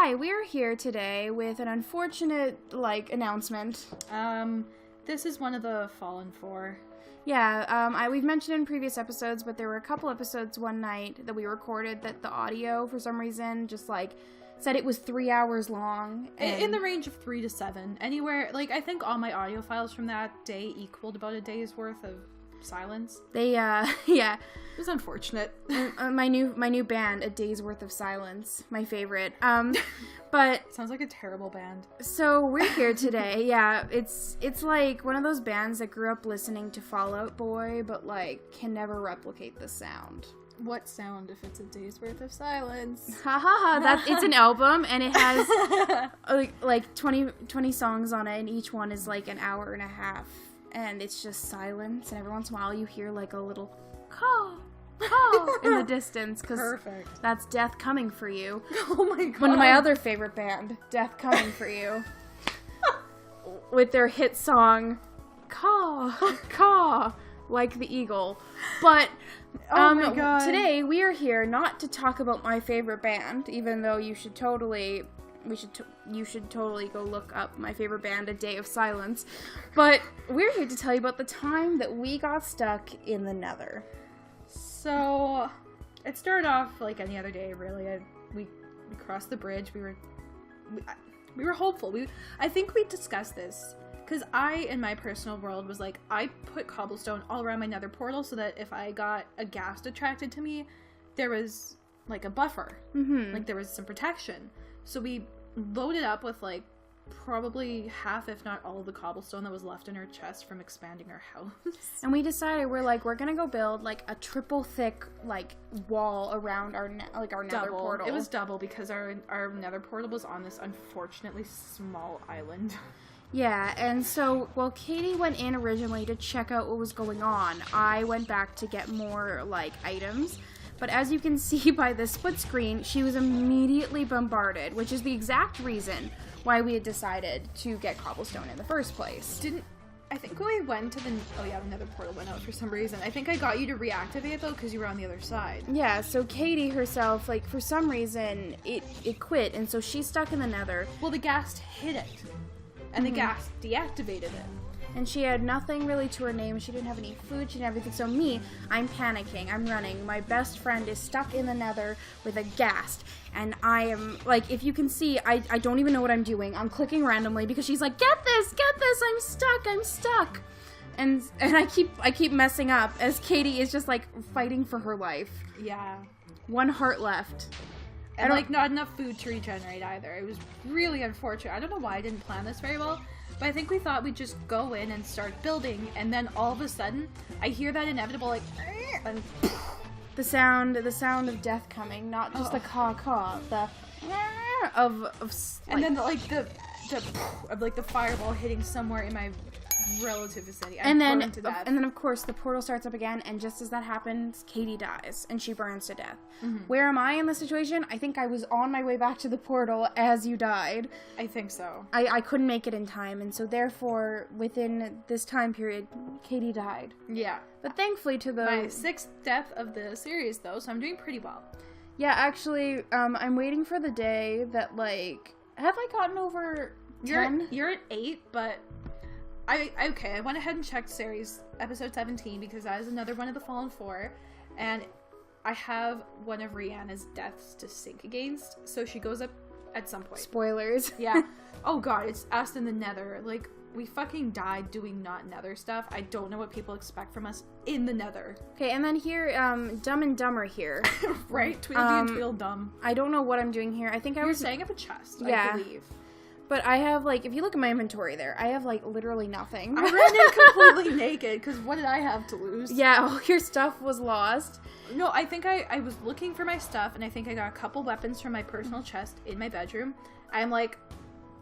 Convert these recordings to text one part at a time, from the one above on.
Hi, we're here today with an unfortunate, announcement. This is one of the Fallen 4. Yeah, we've mentioned in previous episodes, but there were a couple episodes one night that we recorded that the audio, for some reason, just, said it was 3 hours long. In the range of 3 to 7. Anywhere, I think all my audio files from that day equaled about a day's worth of silence. They, yeah. It was unfortunate. My new band, A Day's Worth of Silence, my favorite. But sounds like a terrible band. So we're here today. Yeah, it's like one of those bands that grew up listening to Fall Out Boy, but can never replicate the sound. What sound if it's A Day's Worth of Silence? Ha ha ha! It's an album, and it has like 20 songs on it, and each one is an hour and a half, and it's just silence, and every once in a while you hear a little caw in the distance, because that's death coming for you. Oh my god. One of my other favorite band, Death Coming for You, with their hit song, Caw, Caw, like the eagle. But oh my god. Today we are here not to talk about my favorite band, even though you should totally go look up my favorite band, A Day of Silence. But we're here to tell you about the time that we got stuck in the Nether. So, it started off like any other day, really. We crossed the bridge. We were hopeful. I think we discussed this, because in my personal world, was I put cobblestone all around my nether portal so that if I got a ghast attracted to me, there was, a buffer. Mm-hmm. There was some protection. So we loaded up with, probably half, if not all, of the cobblestone that was left in our chest from expanding our house. And we decided we're gonna go build a triple thick wall around our nether portal. It was double because our nether portal was on this unfortunately small island. Yeah, and so while Katie went in originally to check out what was going on, I went back to get more items. But as you can see by the split screen, she was immediately bombarded, which is the exact reason why we had decided to get cobblestone in the first place. I think when we went to the nether portal went out for some reason. I think I got you to reactivate though because you were on the other side. Yeah, so Katie herself, for some reason, it quit, and so she's stuck in the nether. Well, the ghast hit it, and the ghast deactivated it. And she had nothing really to her name. She didn't have any food. She didn't have anything. So I'm panicking. I'm running. My best friend is stuck in the nether with a ghast. And I am, if you can see, I don't even know what I'm doing. I'm clicking randomly because she's like, get this, I'm stuck. And I keep messing up as Katie is just, fighting for her life. Yeah. One heart left. And, not enough food to regenerate either. It was really unfortunate. I don't know why I didn't plan this very well. But I think we thought we'd just go in and start building, and then all of a sudden, I hear that inevitable, and the sound of death coming, not just the caw, the and then the fireball hitting somewhere in my relative vicinity. And then of course the portal starts up again, and just as that happens, Katie dies and she burns to death. Mm-hmm. Where am I in this situation? I think I was on my way back to the portal as you died. I think so. I couldn't make it in time, and so therefore within this time period Katie died. Yeah. But thankfully my 6th death of the series though, so I'm doing pretty well. Yeah, actually, I'm waiting for the day that have I gotten over 10? You're at 8, but I went ahead and checked Ceres episode 17 because that is another one of the Fallen 4, and I have one of Rihanna's deaths to sync against, so she goes up at some point. Spoilers. Yeah. Oh god, it's us in the Nether. We fucking died doing not Nether stuff. I don't know what people expect from us in the Nether. Okay, and then here, Dumb and Dumber here. Right? Tweedledee and Tweedledum. I don't know what I'm doing here. I think I was setting up a chest, yeah. I believe. But I have, if you look at my inventory there, I have, literally nothing. I ran in completely naked, because what did I have to lose? Yeah, all your stuff was lost. No, I think I was looking for my stuff, and I think I got a couple weapons from my personal chest in my bedroom. I'm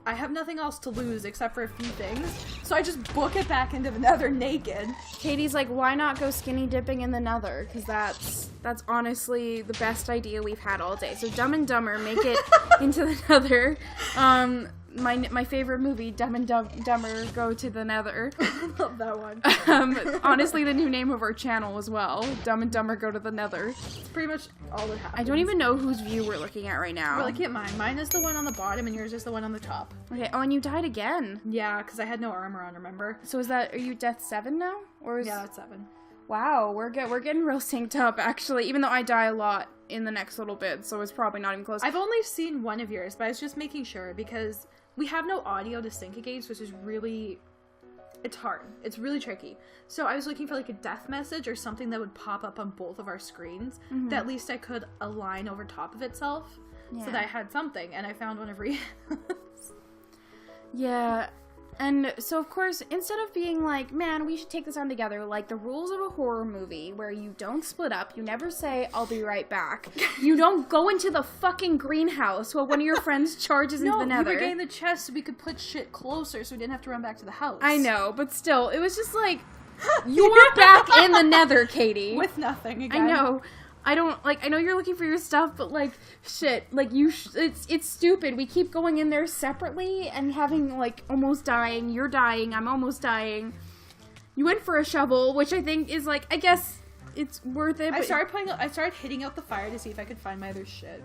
I have nothing else to lose except for a few things, so I just book it back into the Nether naked. Katie's why not go skinny dipping in the Nether? Because that's honestly the best idea we've had all day. So Dumb and Dumber make it into the Nether. my favorite movie, Dumb and Dumber Go to the Nether. I love that one. Honestly, the new name of our channel as well, Dumb and Dumber Go to the Nether. It's pretty much all that happens. I don't even know whose view we're looking at right now. We're looking at mine. Mine is the one on the bottom, and yours is the one on the top. Okay. Oh, and you died again. Yeah, because I had no armor on. Remember? So are you death 7 now, or is? Yeah, that's 7. Wow, we're getting real synced up actually. Even though I die a lot in the next little bit, so it's probably not even close. I've only seen one of yours, but I was just making sure because we have no audio to sync against, which is really, it's hard. It's really tricky. So I was looking for like a death message or something that would pop up on both of our screens that at least I could align over top of itself so that I had something, and I found one of Rihanna's. Yeah. And so, of course, instead of being like, man, we should take this on together, like the rules of a horror movie where you don't split up, you never say, I'll be right back. You don't go into the fucking greenhouse while one of your friends charges into the Nether. No, you were getting the chest so we could put shit closer so we didn't have to run back to the house. I know, but still, it was just like, you were back in the Nether, Katie. With nothing again. I know. I know you're looking for your stuff, but, like, shit, like, it's stupid. We keep going in there separately and having, like, almost dying. You're dying. I'm almost dying. You went for a shovel, which I think is, like, I guess it's worth it. I But started hitting out the fire to see if I could find my other shit.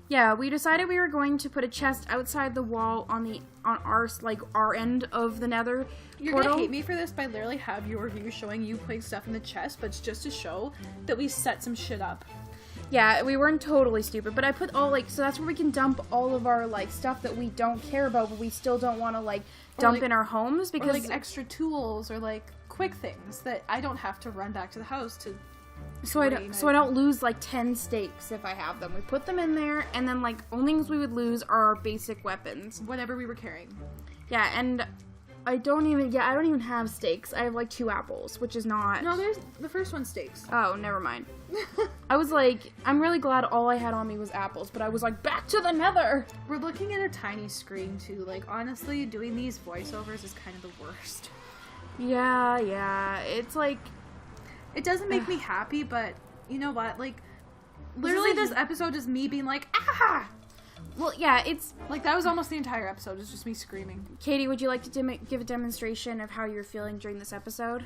yeah, we decided we were going to put a chest outside the wall on our end of the Nether. You're portal. gonna hate me for this, but I literally have your view showing you putting stuff in the chest, but it's just to show that we set some shit up. Yeah, we weren't totally stupid, but I put all, like, so that's where we can dump all of our, like, stuff that we don't care about, but we still don't want to, like, dump like, in our homes, because... Or, like, extra tools, or, like, quick things that I don't have to run back to the house to... So I don't lose, like, 10 steaks if I have them. We put them in there, and then, like, only things we would lose are our basic weapons. Whatever we were carrying. Yeah, and I don't even have steaks. I have, like, 2 apples, which is not... No, there's... The first one's steaks. Oh, never mind. I was like, I'm really glad all I had on me was apples, but I was like, back to the Nether! We're looking at a tiny screen, too. Like, honestly, doing these voiceovers is kind of the worst. Yeah, it's like... It doesn't make me happy, but you know what? Like, literally this episode is me being like, ah! Well, yeah, it's... Like, that was almost the entire episode. It's just me screaming. Katie, would you like to give a demonstration of how you're feeling during this episode?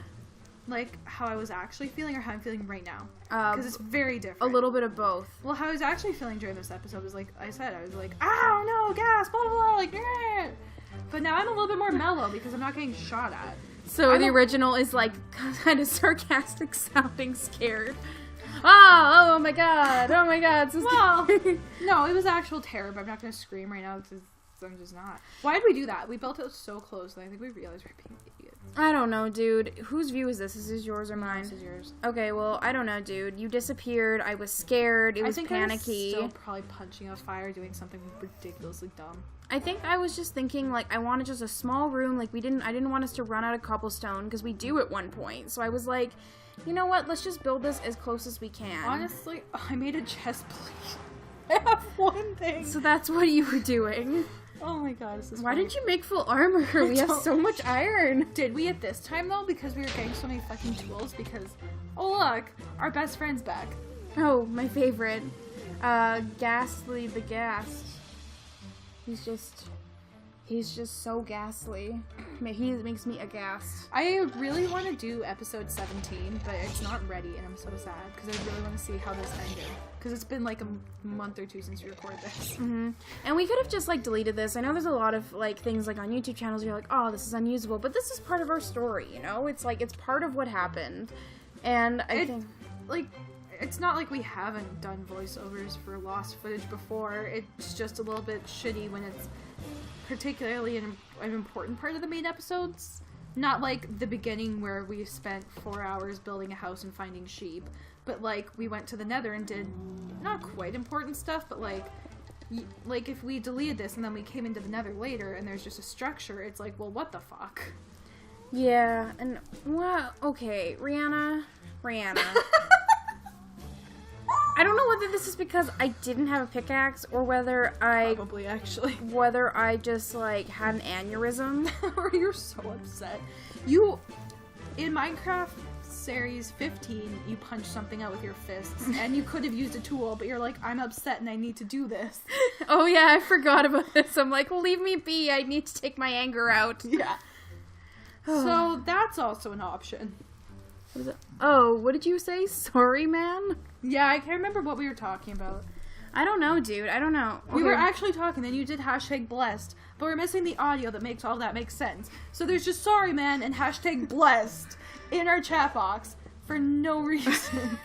Like, how I was actually feeling or how I'm feeling right now? Because it's very different. A little bit of both. Well, how I was actually feeling during this episode was like, I said, I was like, oh no, gas, blah, blah, blah, like, yeah. But now I'm a little bit more mellow because I'm not getting shot at. So the original is like kind of sarcastic sounding scared. Oh my god, so well, no, it was actual terror, but I'm not going to scream right now because I'm just not. Why did we do that? We built it so close and I think we realized we were being idiots. I don't know, dude. Whose view is this? Is this yours or mine? This is yours. Okay, well, I don't know, dude. You disappeared. I was scared. It was panicky. I was still probably punching a fire, doing something ridiculously dumb. I think I was just thinking, like, I wanted just a small room. Like, I didn't want us to run out of cobblestone, because we do at one point. So I was like, you know what? Let's just build this as close as we can. Honestly, I made a chest plate. I have one thing. So that's what you were doing. Oh my god, this is Why funny. didn't you make full armor? We have so much iron. Did we at this time, though? Because we were getting so many fucking tools? Because, oh look, our best friend's back. Oh, my favorite. Ghastly the Ghast. He's just so ghastly. He makes me aghast. I really want to do episode 17, but it's not ready, and I'm so sad, because I really want to see how this ended. Because it's been like a month or 2 since we recorded this. Mm-hmm. And we could have just, like, deleted this. I know there's a lot of, like, things, like, on YouTube channels where you're like, oh, this is unusable. But this is part of our story, you know? It's, like, it's part of what happened. And I think... Like, it's not like we haven't done voiceovers for lost footage before. It's just a little bit shitty when it's particularly an important part of the main episodes. Not like the beginning where we spent 4 hours building a house and finding sheep, but like we went to the Nether and did not quite important stuff, but like if we deleted this and then we came into the Nether later and there's just a structure, it's like, well, what the fuck? Yeah, and well, okay, Rihanna. I don't know whether this is because I didn't have a pickaxe or whether Probably, actually. Whether I just, like, had an aneurysm. Or you're so upset. You, in Minecraft Ceres 15, you punch something out with your fists, and you could have used a tool, but you're like, I'm upset and I need to do this. Oh yeah, I forgot about this. I'm like, leave me be. I need to take my anger out. Yeah. So that's also an option. What is it? Oh, what did you say? Sorry, man? Yeah, I can't remember what we were talking about. I don't know, dude. I don't know. We were actually talking, then you did hashtag blessed, but we're missing the audio that makes all that make sense. So there's just sorry, man, and hashtag blessed in our chat box for no reason.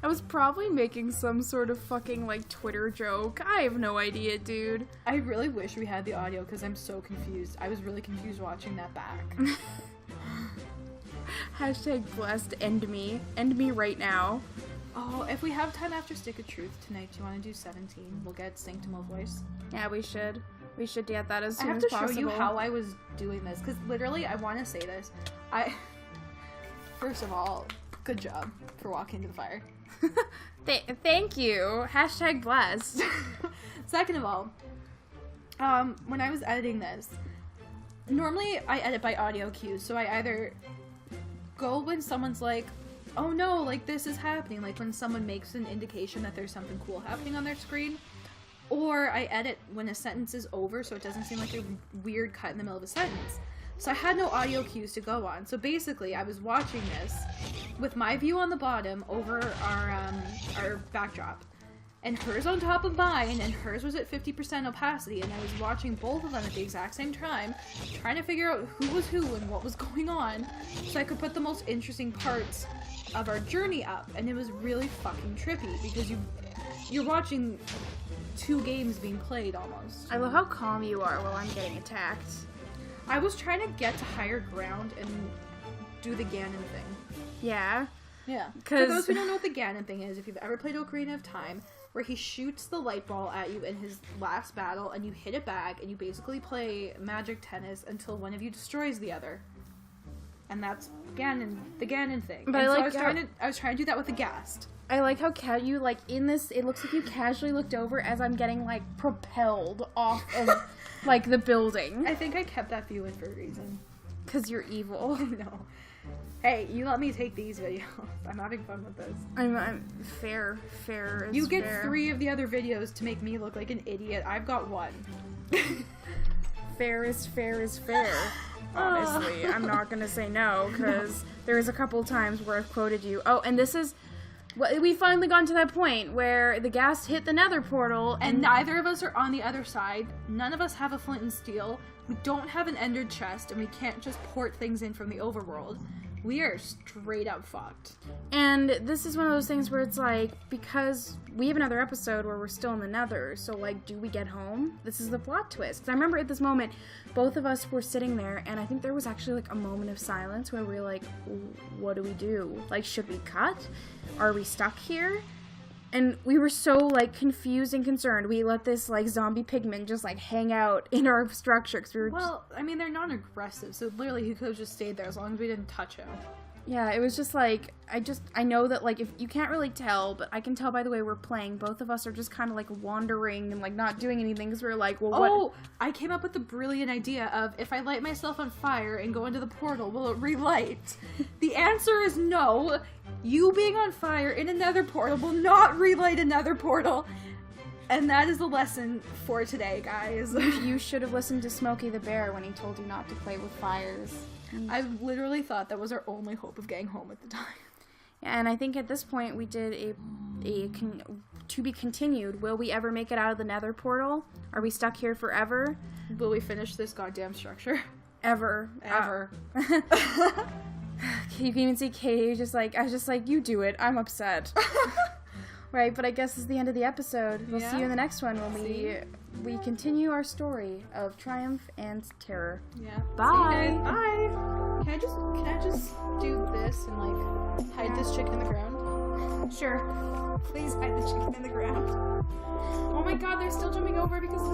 I was probably making some sort of fucking, like, Twitter joke. I have no idea, dude. I really wish we had the audio because I'm so confused. I was really confused watching that back. Hashtag blessed, end me. End me right now. Oh, if we have time after Stick of Truth tonight, do you want to do 17? We'll get Sanctum voice. Yeah, we should. We should get that as soon as I possible. have to show you how I was doing this, because literally, I want to say this. First of all, good job for walking to the fire. Thank you. Hashtag blessed. Second of all, when I was editing this, normally I edit by audio cues, so I either go when someone's like, oh no, like this is happening, like when someone makes an indication that there's something cool happening on their screen, or I edit when a sentence is over so it doesn't seem like a weird cut in the middle of a sentence. So I had no audio cues to go on. So basically I was watching this with my view on the bottom over our backdrop, and hers on top of mine, and hers was at 50% opacity, and I was watching both of them at the exact same time, trying to figure out who was who and what was going on, so I could put the most interesting parts of our journey up. And it was really fucking trippy because you're watching two games being played almost. I love how calm you are while I'm getting attacked. I was trying to get to higher ground and do the Ganon thing. Yeah. Yeah. For those who don't know what the Ganon thing is, if you've ever played Ocarina of Time, where he shoots the light ball at you in his last battle and you hit it back and you basically play magic tennis until one of you destroys the other. And that's the Ganon thing. But I was trying to do that with the Ghast. I like how you, like, in this, it looks like you casually looked over as I'm getting, like, propelled off of, like, the building. I think I kept that view in for a reason. Because you're evil. No. Hey, you let me take these videos. I'm having fun with this. I'm fair. Fair is You get fair. 3 of the other videos to make me look like an idiot. I've got 1. Fair is fair. Honestly, I'm not gonna say no, because there's a couple times where I've quoted you. Oh, and this is... we finally gotten to that point where the gas hit the nether portal, and neither of us are on the other side. None of us have a flint and steel. We don't have an endered chest, and we can't just port things in from the overworld. We are straight up fucked. And this is one of those things where it's like, because we have another episode where we're still in the nether, so like, do we get home? This is the plot twist. 'Cause I remember at this moment, both of us were sitting there, and I think there was actually like a moment of silence where we were like, what do we do? Like, should we cut? Are we stuck here? And we were so, like, confused and concerned. We let this, like, zombie pigman just, like, hang out in our structure. Cause we were well, I mean, they're non-aggressive, so literally he could have just stayed there as long as we didn't touch him. Yeah, it was just, like, I know that, like, if you can't really tell, but I can tell by the way we're playing, both of us are just kind of, like, wandering and, like, not doing anything, because we're like, well, what? Oh, I came up with the brilliant idea of, if I light myself on fire and go into the portal, will it relight? The answer is no. You being on fire in a nether portal will not relight a nether portal. And that is the lesson for today, guys. You should have listened to Smokey the Bear when he told you not to play with fires. I literally thought that was our only hope of getting home at the time. Yeah, and I think at this point we did to be continued. Will we ever make it out of the nether portal? Are we stuck here forever? Will we finish this goddamn structure? Ever. You can even see Katie I was just like, you do it. I'm upset. Right, but I guess this is the end of the episode. We'll see you in the next one when we continue our story of triumph and terror. Yeah. Bye. Bye. Can I just do this and like hide this chicken in the ground? Sure. Please hide the chicken in the ground. Oh my god, they're still jumping over because